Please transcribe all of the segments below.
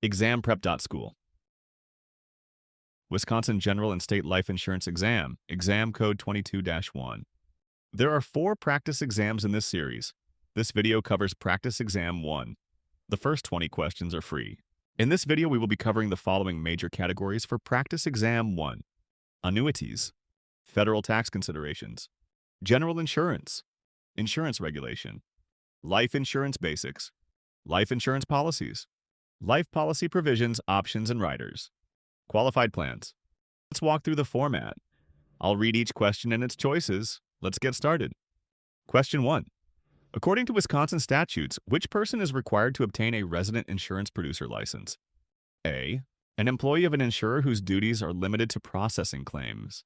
ExamPrep.School. Wisconsin General and State Life Insurance Exam, Exam Code 22-1. There are 4 practice exams in this series. This video covers Practice Exam 1. The first 20 questions are free. In this video, we will be covering the following major categories for Practice Exam 1. Annuities, federal tax considerations, general insurance, insurance regulation, life insurance basics, life insurance policies, life policy provisions, options, and riders, qualified plans. Let's walk through the format. I'll read each question and its choices. Let's get started. Question 1. According to Wisconsin statutes, which person is required to obtain a resident insurance producer license? A. An employee of an insurer whose duties are limited to processing claims.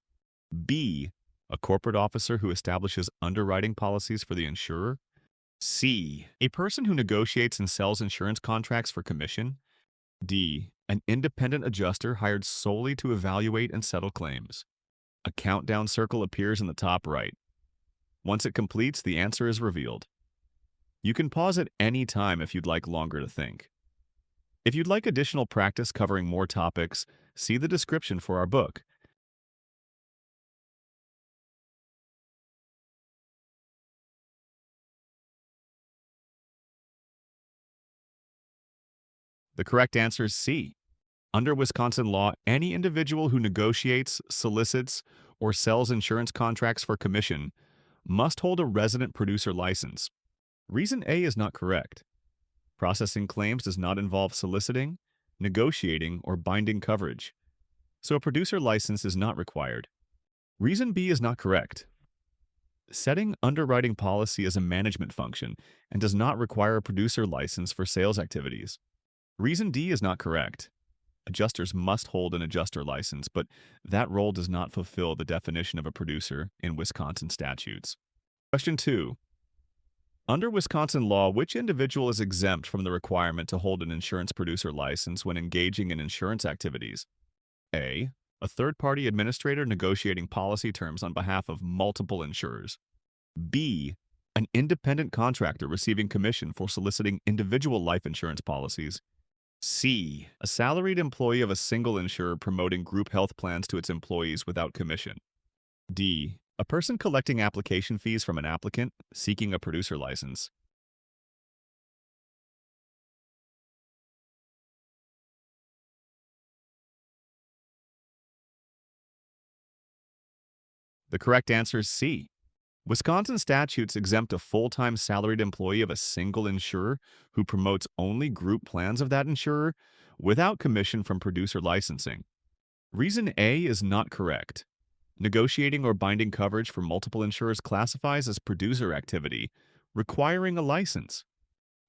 B. A corporate officer who establishes underwriting policies for the insurer. C. A person who negotiates and sells insurance contracts for commission. D. An independent adjuster hired solely to evaluate and settle claims. A countdown circle appears in the top right. Once it completes, the answer is revealed. You can pause at any time if you'd like longer to think. If you'd like additional practice covering more topics, see the description for our book. The correct answer is C. Under Wisconsin law, any individual who negotiates, solicits, or sells insurance contracts for commission must hold a resident producer license. Reason A is not correct. Processing claims does not involve soliciting, negotiating, or binding coverage, so a producer license is not required. Reason B is not correct. Setting underwriting policy is a management function and does not require a producer license for sales activities. Reason D is not correct. Adjusters must hold an adjuster license, but that role does not fulfill the definition of a producer in Wisconsin statutes. Question 2. Under Wisconsin law, which individual is exempt from the requirement to hold an insurance producer license when engaging in insurance activities? A. A third-party administrator negotiating policy terms on behalf of multiple insurers. B. An independent contractor receiving commission for soliciting individual life insurance policies. C. A salaried employee of a single insurer promoting group health plans to its employees without commission. D. A person collecting application fees from an applicant seeking a producer license. The correct answer is C. Wisconsin statutes exempt a full-time salaried employee of a single insurer who promotes only group plans of that insurer without commission from producer licensing. Reason A is not correct. Negotiating or binding coverage for multiple insurers classifies as producer activity, requiring a license.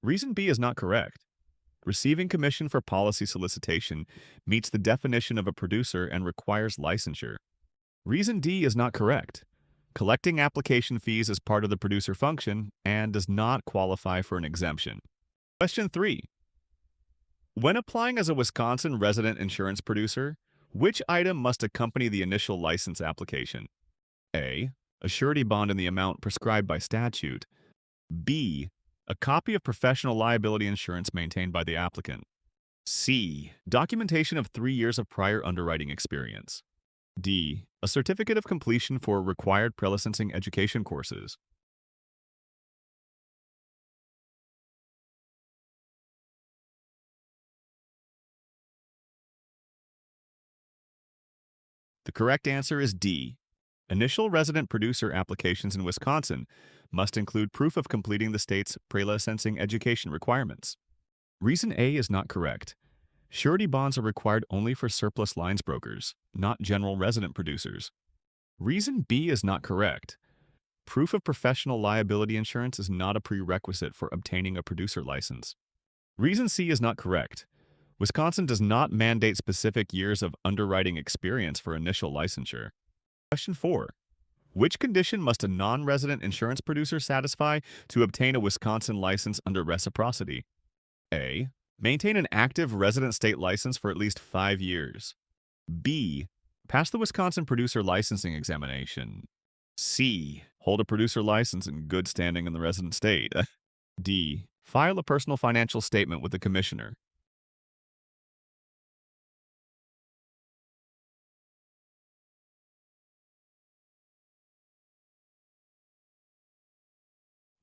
Reason B is not correct. Receiving commission for policy solicitation meets the definition of a producer and requires licensure. Reason D is not correct. Collecting application fees is part of the producer function and does not qualify for an exemption. Question 3. When applying as a Wisconsin resident insurance producer, which item must accompany the initial license application? A. A surety bond in the amount prescribed by statute. B. A copy of professional liability insurance maintained by the applicant. C. Documentation of 3 years of prior underwriting experience. D. A certificate of completion for required pre-licensing education courses. The correct answer is D. Initial resident producer applications in Wisconsin must include proof of completing the state's pre-licensing education requirements. Reason A is not correct. Surety bonds are required only for surplus lines brokers, not general resident producers. Reason B is not correct. Proof of professional liability insurance is not a prerequisite for obtaining a producer license. Reason C is not correct. Wisconsin does not mandate specific years of underwriting experience for initial licensure. Question 4. Which condition must a non-resident insurance producer satisfy to obtain a Wisconsin license under reciprocity? A. Maintain an active resident state license for at least 5 years. B. Pass the Wisconsin producer licensing examination. C. Hold a producer license in good standing in the resident state. D. File a personal financial statement with the commissioner.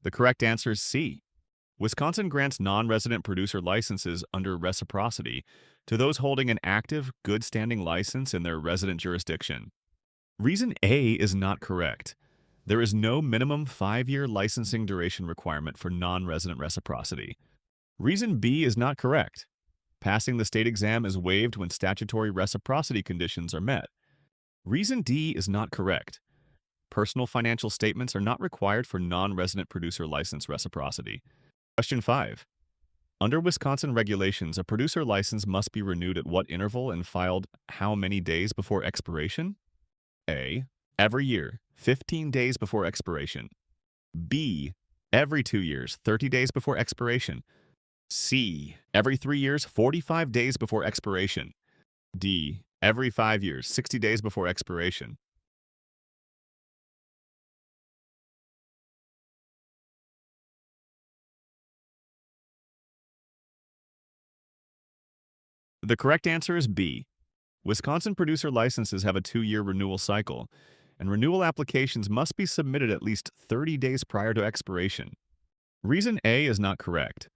The correct answer is C. Wisconsin grants non-resident producer licenses under reciprocity to those holding an active, good-standing license in their resident jurisdiction. Reason A is not correct. There is no minimum 5-year licensing duration requirement for non-resident reciprocity. Reason B is not correct. Passing the state exam is waived when statutory reciprocity conditions are met. Reason D is not correct. Personal financial statements are not required for non-resident producer license reciprocity. Question 5. Under Wisconsin regulations, a producer license must be renewed at what interval and filed how many days before expiration? A. Every year, 15 days before expiration. B. Every 2 years, 30 days before expiration. C. Every 3 years, 45 days before expiration. D. Every 5 years, 60 days before expiration. The correct answer is B. Wisconsin producer licenses have a 2-year renewal cycle, and renewal applications must be submitted at least 30 days prior to expiration. Reason A is not correct.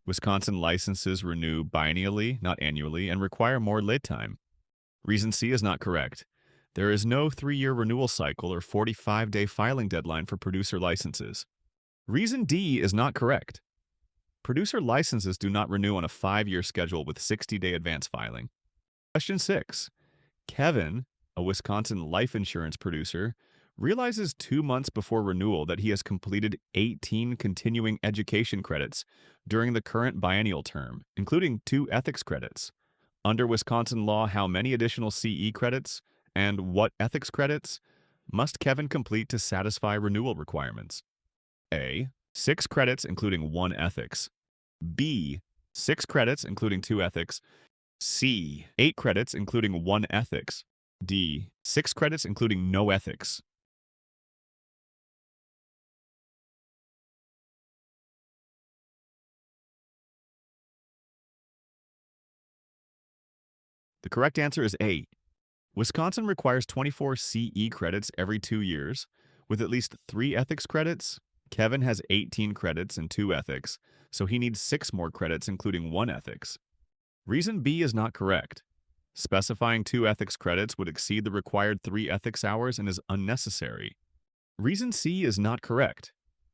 Wisconsin licenses renew biennially, not annually, and require more lead time. Reason C is not correct. There is no 3-year renewal cycle or 45-day filing deadline for producer licenses. Reason D is not correct. Producer licenses do not renew on a 5-year schedule with 60-day advance filing. Question 6. Kevin, a Wisconsin life insurance producer, realizes 2 months before renewal that he has completed 18 continuing education credits during the current biennial term, including 2 ethics credits. Under Wisconsin law, how many additional CE credits and what ethics credits must Kevin complete to satisfy renewal requirements? A. 6 credits including 1 ethics. B. 6 credits including 2 ethics. C. 8 credits including 1 ethics. D. 6 credits including no ethics. The correct answer is A. Wisconsin requires 24 CE credits every 2 years, with at least 3 ethics credits. Kevin has 18 credits and 2 ethics, so he needs 6 more credits including 1 ethics. Reason B is not correct. Specifying 2 ethics credits would exceed the required 3 ethics hours and is unnecessary. Reason C is not correct.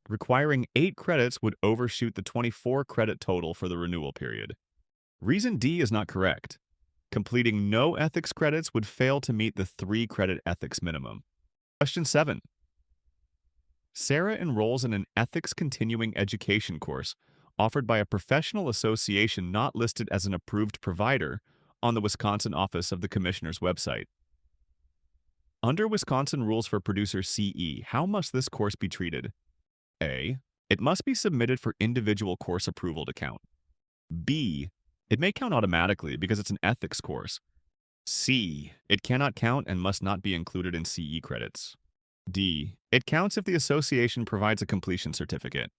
Requiring 8 credits would overshoot the 24 credit total for the renewal period. Reason D is not correct. Completing no ethics credits would fail to meet the 3 credit ethics minimum. Question 7. Sarah enrolls in an ethics continuing education course offered by a professional association not listed as an approved provider on the Wisconsin office of the Commissioner's website. Under Wisconsin rules for producer CE, how must this course be treated? A. It must be submitted for individual course approval to count. B. It may count automatically because it's an ethics course. C. It cannot count and must not be included in CE credits. D. It counts if the association provides a completion certificate.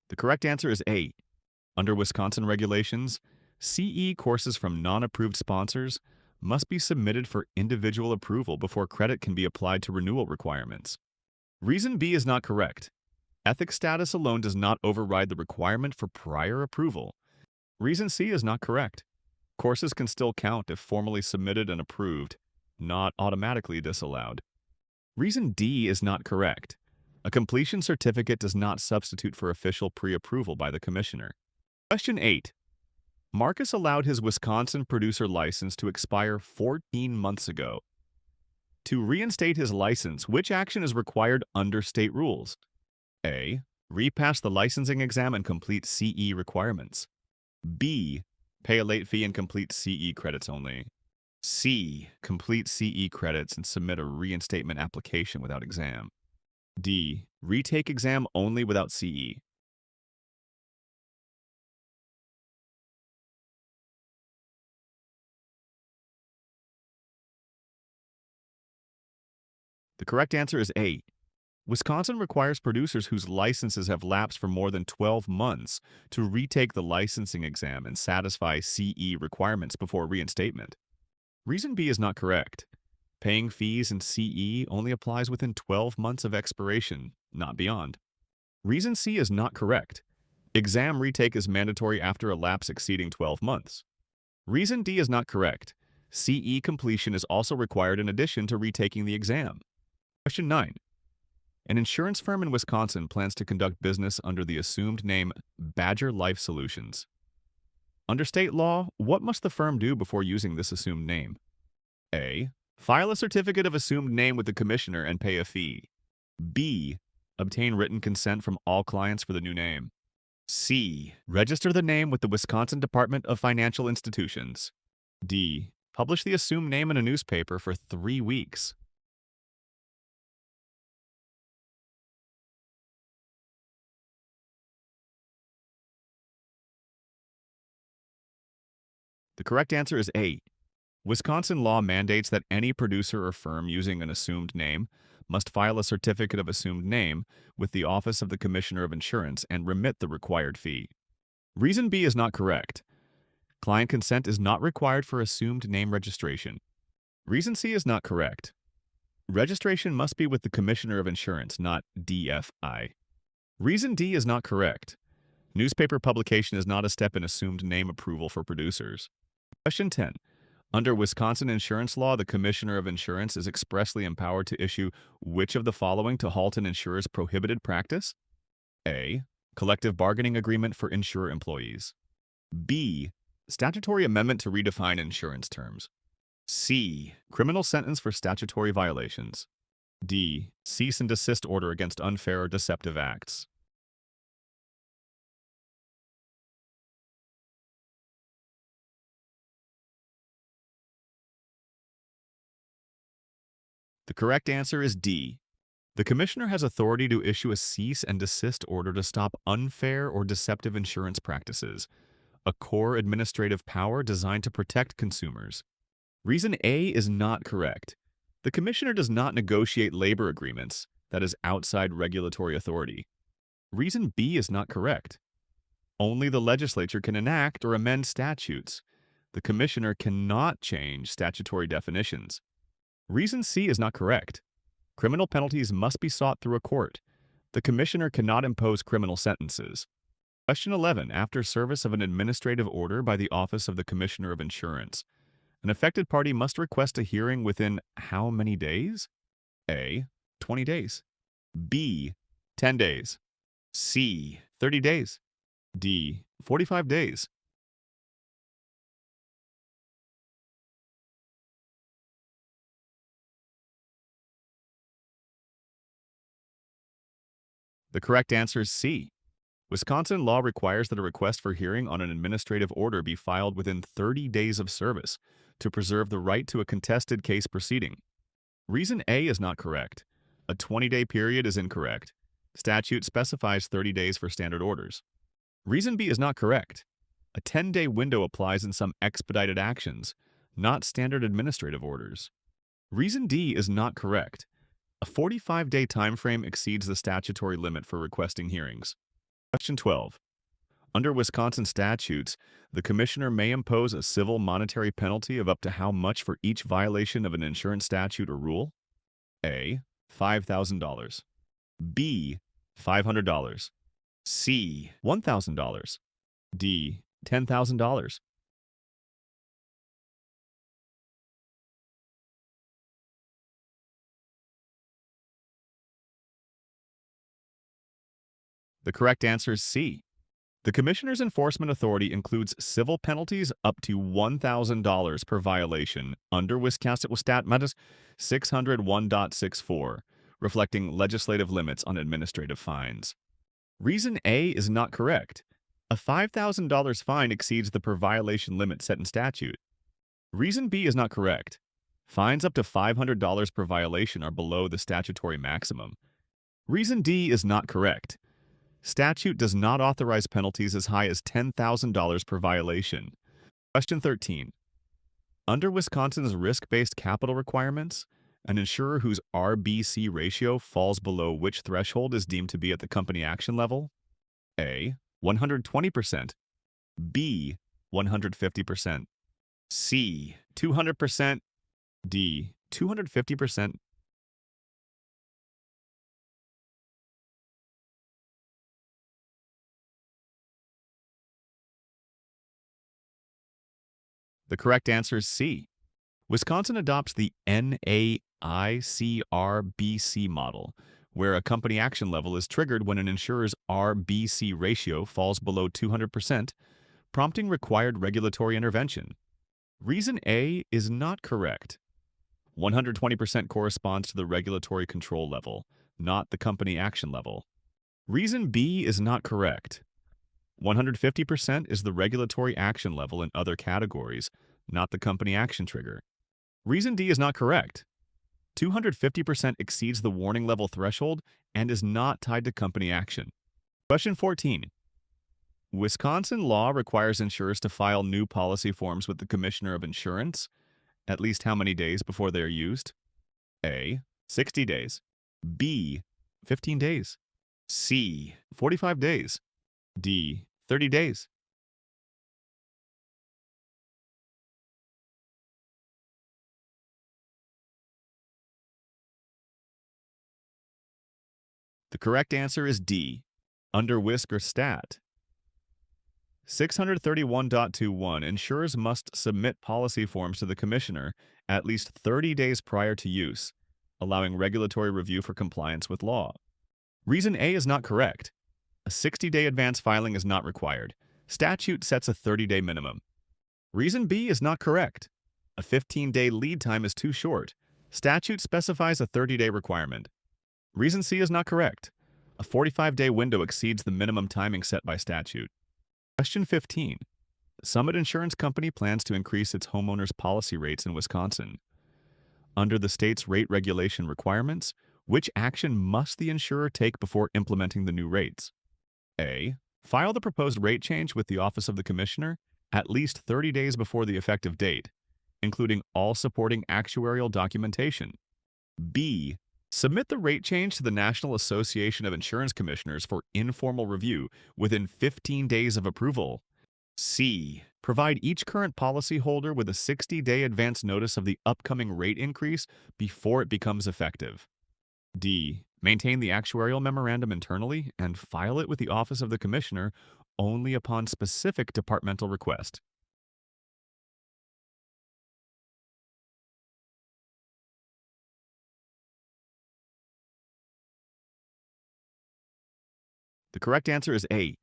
The correct answer is A. Under Wisconsin regulations, CE courses from non-approved sponsors must be submitted for individual approval before credit can be applied to renewal requirements. Reason B is not correct. Ethics status alone does not override the requirement for prior approval. Reason C is not correct. Courses can still count if formally submitted and approved, not automatically disallowed. Reason D is not correct. A completion certificate does not substitute for official pre-approval by the Commissioner. Question 8. Marcus allowed his Wisconsin producer license to expire 14 months ago. To reinstate his license, which action is required under state rules? A. Repass the licensing exam and complete CE requirements. B. Pay a late fee and complete CE credits only. C. Complete CE credits and submit a reinstatement application without exam. D. Retake exam only without CE. The correct answer is A. Wisconsin requires producers whose licenses have lapsed for more than 12 months to retake the licensing exam and satisfy CE requirements before reinstatement. Reason B is not correct. Paying fees in CE only applies within 12 months of expiration, not beyond. Reason C is not correct. Exam retake is mandatory after a lapse exceeding 12 months. Reason D is not correct. CE completion is also required in addition to retaking the exam. Question 9. An insurance firm in Wisconsin plans to conduct business under the assumed name Badger Life Solutions. Under state law, what must the firm do before using this assumed name? A. File a certificate of assumed name with the commissioner and pay a fee. B. Obtain written consent from all clients for the new name. C. Register the name with the Wisconsin Department of Financial Institutions. D. Publish the assumed name in a newspaper for 3 weeks. The correct answer is A. Wisconsin law mandates that any producer or firm using an assumed name must file a certificate of assumed name with the Office of the Commissioner of Insurance and remit the required fee. Reason B is not correct. Client consent is not required for assumed name registration. Reason C is not correct. Registration must be with the Commissioner of Insurance, not DFI. Reason D is not correct. Newspaper publication is not a step in assumed name approval for producers. Question 10. Under Wisconsin insurance law, the Commissioner of Insurance is expressly empowered to issue which of the following to halt an insurer's prohibited practice? A. Collective bargaining agreement for insurer employees. B. Statutory amendment to redefine insurance terms. C. Criminal sentence for statutory violations. D. Cease and desist order against unfair or deceptive acts. The correct answer is D. The Commissioner has authority to issue a cease and desist order to stop unfair or deceptive insurance practices, a core administrative power designed to protect consumers. Reason A is not correct. The Commissioner does not negotiate labor agreements, that is outside regulatory authority. Reason B is not correct. Only the legislature can enact or amend statutes. The Commissioner cannot change statutory definitions. Reason C is not correct. Criminal penalties must be sought through a court. The Commissioner cannot impose criminal sentences. Question 11. After service of an administrative order by the Office of the Commissioner of Insurance, an affected party must request a hearing within how many days? A. 20 days. B. 10 days. C. 30 days. D. 45 days. The correct answer is C. Wisconsin law requires that a request for hearing on an administrative order be filed within 30 days of service to preserve the right to a contested case proceeding. Reason A is not correct. A 20-day period is incorrect. Statute specifies 30 days for standard orders. Reason B is not correct. A 10-day window applies in some expedited actions, not standard administrative orders. Reason D is not correct. A 45-day time frame exceeds the statutory limit for requesting hearings. Question 12. Under Wisconsin statutes, the Commissioner may impose a civil monetary penalty of up to how much for each violation of an insurance statute or rule? A. $5,000. B. $500. C. $1,000. D. $10,000. The correct answer is C. The Commissioner's enforcement authority includes civil penalties up to $1,000 per violation under Wisconsin Stat Matters 601.64, reflecting legislative limits on administrative fines. Reason A is not correct. A $5,000 fine exceeds the per violation limit set in statute. Reason B is not correct. Fines up to $500 per violation are below the statutory maximum. Reason D is not correct. Statute does not authorize penalties as high as $10,000 per violation. Question 13. Under Wisconsin's risk-based capital requirements, An insurer whose RBC ratio falls below which threshold is deemed to be at the company action level? A. 120%. B. 150%. C. 200%. D. 250%. The correct answer is C. Wisconsin adopts the NAICRBC model, where a company action level is triggered when an insurer's RBC ratio falls below 200%, prompting required regulatory intervention. Reason A is not correct. 120% corresponds to the regulatory control level, not the company action level. Reason B is not correct. 150% is the regulatory action level in other categories, not the company action trigger. Reason D is not correct. 250% exceeds the warning level threshold and is not tied to company action. Question 14. Wisconsin law requires insurers to file new policy forms with the Commissioner of Insurance at least how many days before they are used? A. 60 days. B. 15 days. C. 45 days. D. 30 days. The correct answer is D. Under WISC or STAT. 631.21 Insurers must submit policy forms to the Commissioner at least 30 days prior to use, allowing regulatory review for compliance with law. Reason A is not correct. A 60-day advance filing is not required. Statute sets a 30-day minimum. Reason B is not correct. A 15-day lead time is too short. Statute specifies a 30-day requirement. Reason C is not correct. A 45-day window exceeds the minimum timing set by statute. Question 15. Summit Insurance Company plans to increase its homeowners' policy rates in Wisconsin. Under the state's rate regulation requirements, which action must the insurer take before implementing the new rates? A. File the proposed rate change with the Office of the Commissioner at least 30 days before the effective date, including all supporting actuarial documentation. B. Submit the rate change to the National Association of Insurance Commissioners for informal review within 15 days of approval. C. Provide each current policyholder with a 60-day advance notice of the upcoming rate increase before it becomes effective. D. Maintain the actuarial memorandum internally and file it with the Office of the Commissioner only upon specific departmental request. The correct answer is A.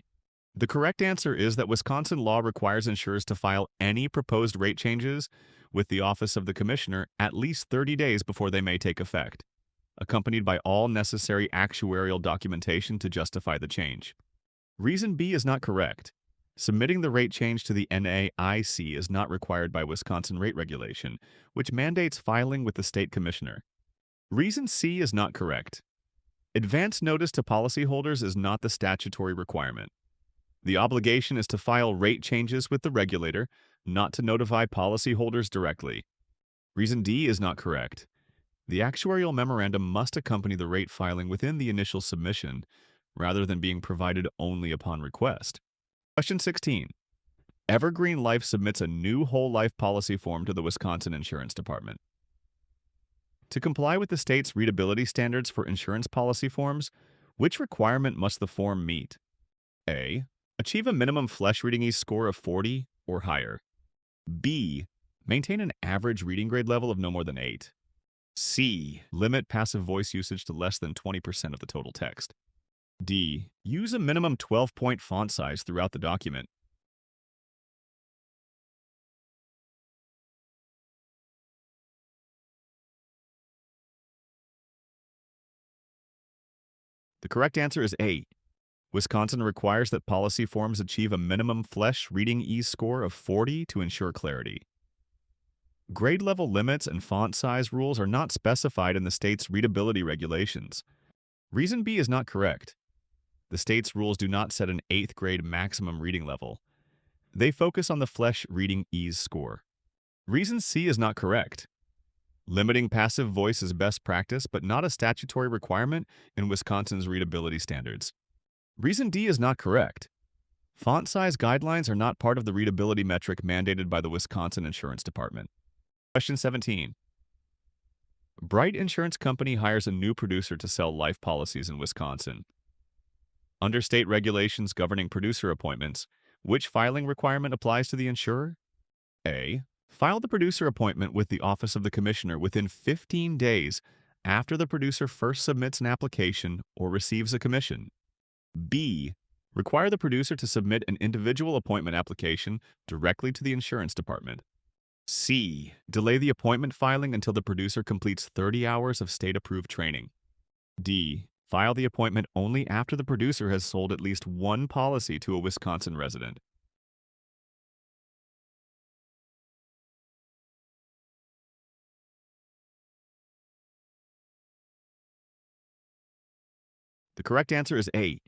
The correct answer is that Wisconsin law requires insurers to file any proposed rate changes with the Office of the Commissioner at least 30 days before they may take effect, accompanied by all necessary actuarial documentation to justify the change. Reason B is not correct. Submitting the rate change to the NAIC is not required by Wisconsin rate regulation, which mandates filing with the state commissioner. Reason C is not correct. Advance notice to policyholders is not the statutory requirement. The obligation is to file rate changes with the regulator, not to notify policyholders directly. Reason D is not correct. The actuarial memorandum must accompany the rate filing within the initial submission, rather than being provided only upon request. Question 16. Evergreen Life submits a new whole life policy form to the Wisconsin Insurance Department. To comply with the state's readability standards for insurance policy forms, which requirement must the form meet? A. Achieve a minimum flesh reading ease score of 40 or higher. B. Maintain an average reading grade level of no more than 8. C. Limit passive voice usage to less than 20% of the total text. D. Use a minimum 12-point font size throughout the document. The correct answer is A. Wisconsin requires that policy forms achieve a minimum flesh reading ease score of 40 to ensure clarity. Grade level limits and font size rules are not specified in the state's readability regulations. Reason B is not correct. The state's rules do not set an 8th grade maximum reading level. They focus on the flesh reading ease score. Reason C is not correct. Limiting passive voice is best practice but not a statutory requirement in Wisconsin's readability standards. Reason D is not correct. Font size guidelines are not part of the readability metric mandated by the Wisconsin Insurance Department. Question 17. Bright Insurance Company hires a new producer to sell life policies in Wisconsin. Under state regulations governing producer appointments, which filing requirement applies to the insurer? A. File the producer appointment with the Office of the Commissioner within 15 days after the producer first submits an application or receives a commission. B. Require the producer to submit an individual appointment application directly to the insurance department. C. Delay the appointment filing until the producer completes 30 hours of state-approved training. D. File the appointment only after the producer has sold at least one policy to a Wisconsin resident. The correct answer is A.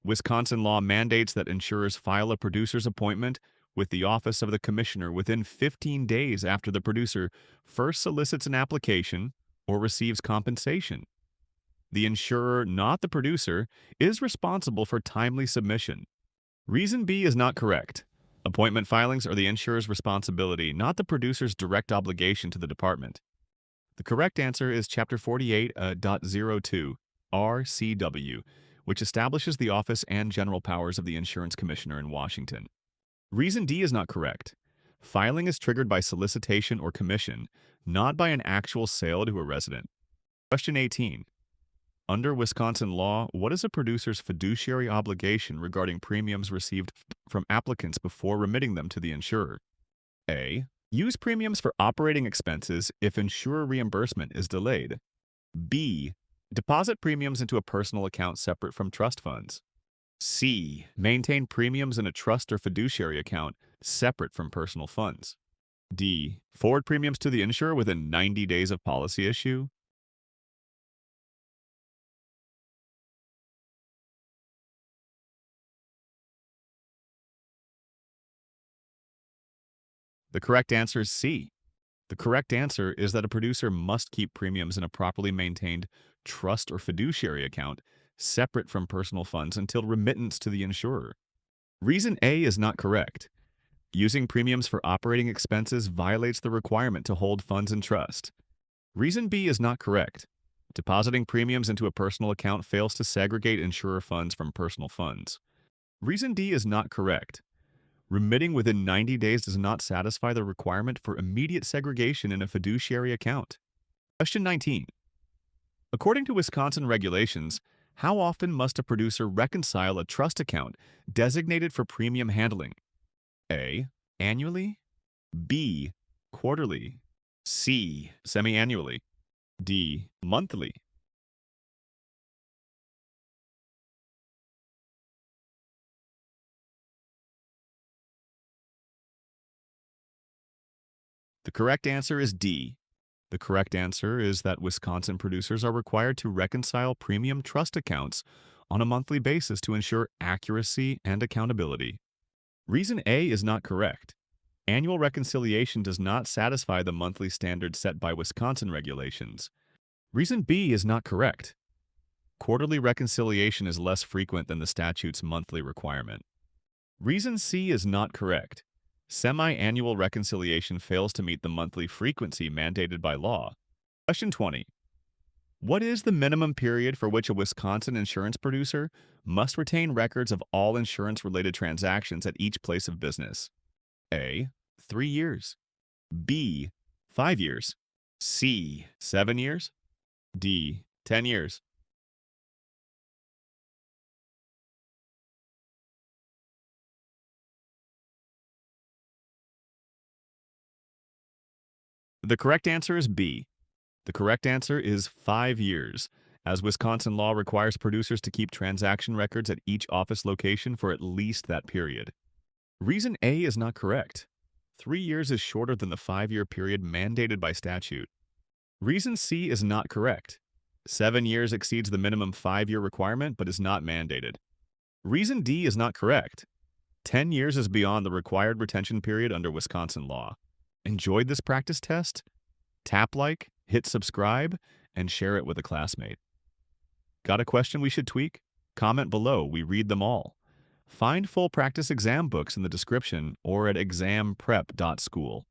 Wisconsin law mandates that insurers file a producer's appointment with the Office of the Commissioner within 15 days after the producer first solicits an application or receives compensation. The insurer, not the producer, is responsible for timely submission. Reason B is not correct. Appointment filings are the insurer's responsibility, not the producer's direct obligation to the department. The correct answer is Chapter 48.02 RCW, which establishes the office and general powers of the insurance commissioner in Washington. Reason D is not correct. Filing is triggered by solicitation or commission, not by an actual sale to a resident. Question 18. Under Wisconsin law, what is a producer's fiduciary obligation regarding premiums received from applicants before remitting them to the insurer? A. Use premiums for operating expenses if insurer reimbursement is delayed. B. Deposit premiums into a personal account separate from trust funds. C. Maintain premiums in a trust or fiduciary account separate from personal funds. D. Forward premiums to the insurer within 90 days of policy issue. The correct answer is C. The correct answer is that a producer must keep premiums in a properly maintained trust or fiduciary account separate from personal funds until remittance to the insurer. Reason A is not correct. Using premiums for operating expenses violates the requirement to hold funds in trust. Reason B is not correct. Depositing premiums into a personal account fails to segregate insurer funds from personal funds. Reason D is not correct. Remitting within 90 days does not satisfy the requirement for immediate segregation in a fiduciary account. Question 19. According to Wisconsin regulations, how often must a producer reconcile a trust account designated for premium handling? A. Annually. B. Quarterly. C. Semi-annually. D. Monthly. The correct answer is D. The correct answer is that Wisconsin producers are required to reconcile premium trust accounts on a monthly basis to ensure accuracy and accountability. Reason A is not correct. Annual reconciliation does not satisfy the monthly standard set by Wisconsin regulations. Reason B is not correct. Quarterly reconciliation is less frequent than the statute's monthly requirement. Reason C is not correct. Semi-annual reconciliation fails to meet the monthly frequency mandated by law. Question 20. What is the minimum period for which a Wisconsin insurance producer must retain records of all insurance-related transactions at each place of business? A. 3 years. B. 5 years. C. 7 years. D. 10 years. The correct answer is B. The correct answer is 5 years, as Wisconsin law requires producers to keep transaction records at each office location for at least that period. Reason A is not correct. 3 years is shorter than the 5-year period mandated by statute. Reason C is not correct. 7 years exceeds the minimum 5-year requirement but is not mandated. Reason D is not correct. 10 years is beyond the required retention period under Wisconsin law. Enjoyed this practice test? Tap like, hit subscribe, and share it with a classmate. Got a question we should tweak? Comment below, we read them all. Find full practice exam books in the description or at ExamPrep.School.